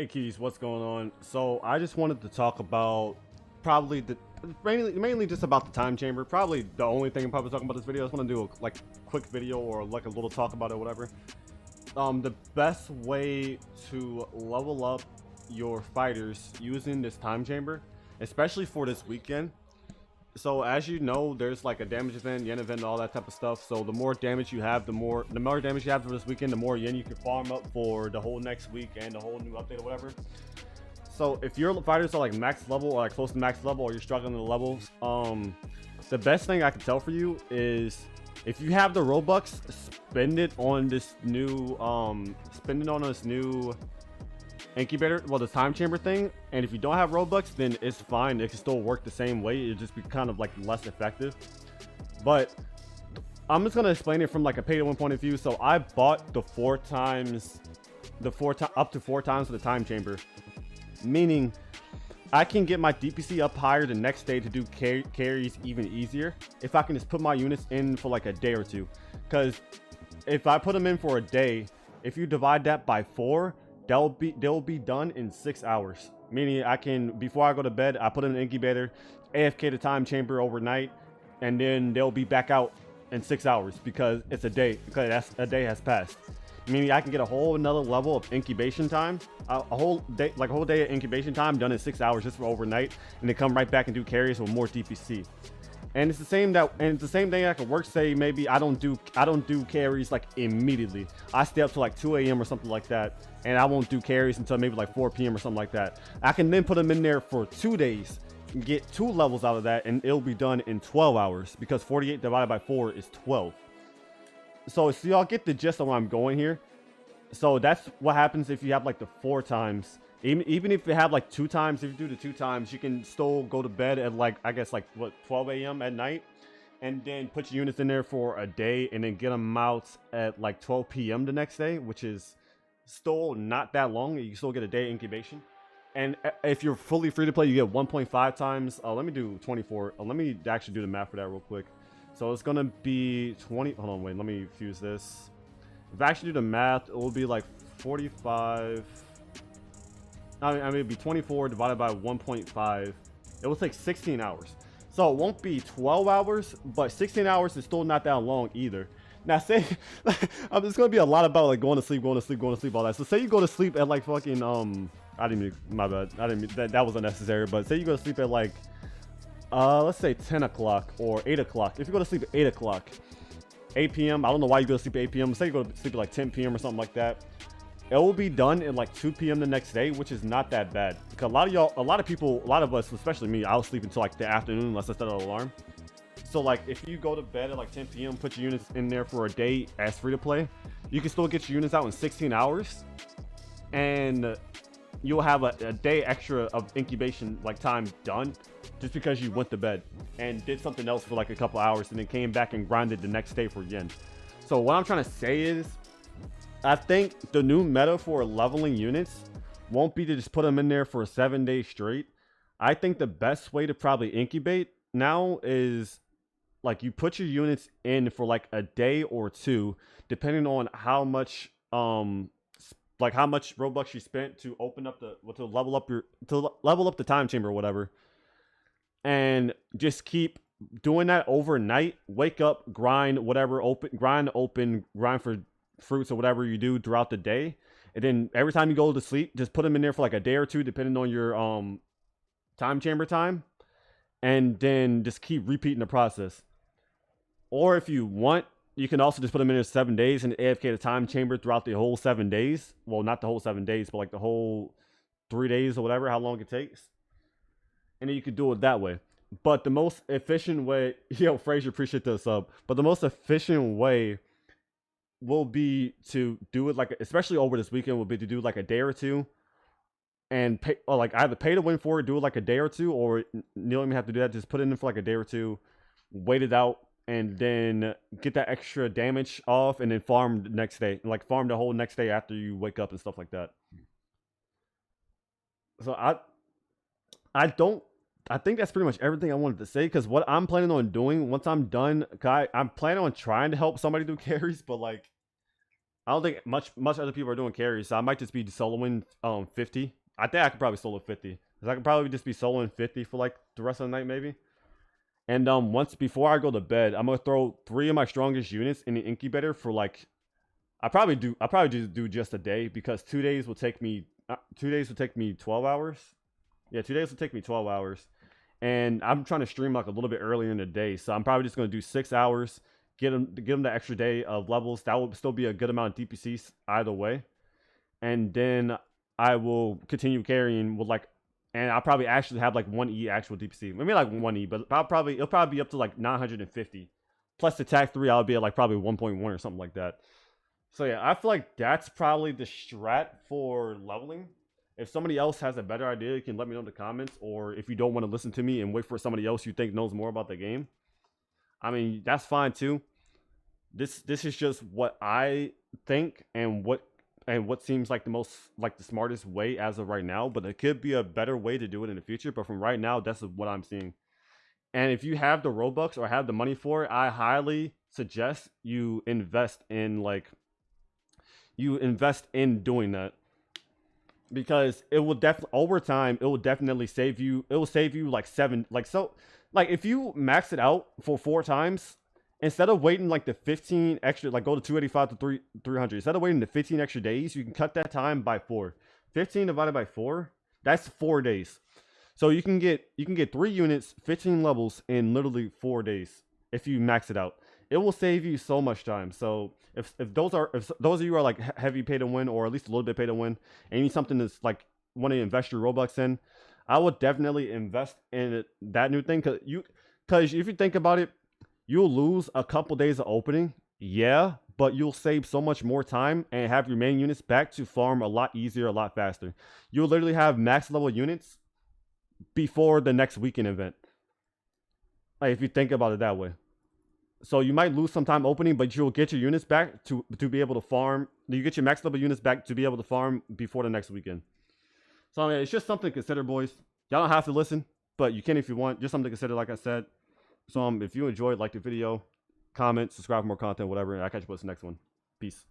Hey Keys, what's going on? So I just wanted to talk about probably the mainly just about the time chamber. Probably the only thing I'm probably talking about this video. I just want to do a quick video or like a little talk about it, or whatever. The best way to level up your fighters using this time chamber, especially for this weekend. So as you know, there's like a damage event, yen event, all that type of stuff. So the more damage you have, the more damage you have for this weekend, the more yen you can farm up for the whole next week and the whole new update or whatever. So if your fighters are like max level or like close to max level, or you're struggling in the levels, the best thing I can tell for you is if you have the Robux, spend it on this new incubator, well, the time chamber thing. And if you don't have Robux, then it's fine, it can still work the same way, it just be kind of like less effective. But I'm just gonna explain it from like a pay to win point of view. So I bought the up to four times for the time chamber, meaning I can get my DPC up higher the next day to do carries even easier if I can just put my units in for like a day or two. Because if I put them in for a day, if you divide that by 4, they'll be done in 6 hours. Meaning I can, before I go to bed, I put in an incubator, AFK the time chamber overnight, and then they'll be back out in 6 hours because it's a day, because that's a day has passed. Meaning I can get a whole another level of incubation time, a whole day, like a whole day of incubation time done in 6 hours just for overnight, and then come right back and do carries with more DPC. And it's the same thing that could work. Say maybe I don't do carries like immediately. I stay up to like 2 a.m. or something like that, and I won't do carries until maybe like 4 p.m. or something like that. I can then put them in there for 2 days and get 2 levels out of that, and it'll be done in 12 hours because 48 divided by 4 is 12. So y'all get the gist of where I'm going here. So that's what happens if you have like the 4 times. Even if you have like 2 times, if you do the 2 times, you can still go to bed at like, I guess like what, 12 a.m. at night, and then put your units in there for a day, and then get them out at like 12 p.m. the next day, which is still not that long. You still get a day incubation. And if you're fully free to play, you get 1.5 times. Let me do 24. Let me actually do the math for that real quick. So it's gonna be 20. Hold on, wait. Let me fuse this. If I actually do the math, it will be like 45. I mean, it'd be 24 divided by 1.5. It will take 16 hours. So it won't be 12 hours, but 16 hours is still not that long either. Now, say, it's gonna be a lot about like going to sleep, all that. So say you go to sleep at like fucking, I didn't mean, my bad. I didn't mean, that was unnecessary. But say you go to sleep at like, let's say 10 o'clock or 8 o'clock. If you go to sleep at 8 o'clock, 8 p.m. I don't know why you go to sleep at 8 p.m. Say you go to sleep at like 10 p.m. or something like that. It will be done at like 2 p.m. the next day, which is not that bad. Because a lot of us, especially me, I'll sleep until like the afternoon unless I set an alarm. So like if you go to bed at like 10 p.m., put your units in there for a day as free to play, you can still get your units out in 16 hours. And you'll have a day extra of incubation like time done just because you went to bed and did something else for like a couple hours and then came back and grinded the next day for yen. So what I'm trying to say is, I think the new meta for leveling units won't be to just put them in there for 7 days straight. I think the best way to probably incubate now is like you put your units in for like a day or 2, depending on how much how much Robux you spent to open up to level up the time chamber or whatever, and just keep doing that overnight. Wake up, grind whatever, grind for fruits or whatever you do throughout the day, and then every time you go to sleep, just put them in there for like a day or 2, depending on your time chamber time, and then just keep repeating the process. Or if you want, you can also just put them in there 7 days and AFK the time chamber throughout the whole 7 days. Well, not the whole 7 days, but like the whole 3 days or whatever, how long it takes, and then you could do it that way. But the most efficient way, yo, Fraser, appreciate the sub, but the most efficient way will be to do it like, especially over this weekend, will be to do like a day or 2 and pay, or like either pay to win for it, do it like a day or 2, or you don't even have to do that, just put it in for like a day or 2, wait it out, and then get that extra damage off, and then farm the next day, like farm the whole next day after you wake up and stuff like that. So I think that's pretty much everything I wanted to say, because what I'm planning on doing once I'm done, I'm planning on trying to help somebody do carries, but like I don't think much other people are doing carries, so I might just be soloing 50. I think I could probably solo 50. Cause I could probably just be soloing 50 for like the rest of the night maybe. And once before I go to bed, I'm gonna throw 3 of my strongest units in the incubator for like I probably just do just a day because 2 days will take me 2 days will take me 12 hours. Yeah, 2 days will take me 12 hours. And I'm trying to stream like a little bit earlier in the day, so I'm probably just gonna do 6 hours, get them the extra day of levels. That will still be a good amount of DPCs either way. And then I will continue carrying with like, and I'll probably actually have like 1E actual DPC, maybe like 1E, but it'll probably be up to like 950. Plus the tag 3, I'll be at like probably 1.1 or something like that. So yeah, I feel like that's probably the strat for leveling. If somebody else has a better idea, you can let me know in the comments. Or if you don't want to listen to me and wait for somebody else you think knows more about the game, I mean, that's fine too. This is just what I think and what seems like the smartest way as of right now. But it could be a better way to do it in the future. But from right now, that's what I'm seeing. And if you have the Robux or have the money for it, I highly suggest you invest in doing that, because it will definitely over time it will definitely save you. It will save you like if you max it out for 4 times, instead of waiting like the 15 extra, like go to 285 to 300, instead of waiting the 15 extra days, you can cut that time by 4. 15 divided by 4, that's 4 days. So you can get 3 units, 15 levels in literally 4 days if you max it out. It will save you so much time. So if those of you are like heavy pay to win, or at least a little bit pay to win, and you need something that's like want to invest your Robux in, I would definitely invest in that new thing. Because if you think about it, you'll lose a couple days of opening, yeah, but you'll save so much more time and have your main units back to farm a lot easier, a lot faster. You'll literally have max level units before the next weekend event. Like if you think about it that way. So you might lose some time opening, but you'll get your units back to be able to farm. You get your max level units back to be able to farm before the next weekend. So I mean, it's just something to consider, boys. Y'all don't have to listen, but you can if you want. Just something to consider, like I said. So if you enjoyed, like the video, comment, subscribe for more content, whatever, and I'll catch you with the next one. Peace.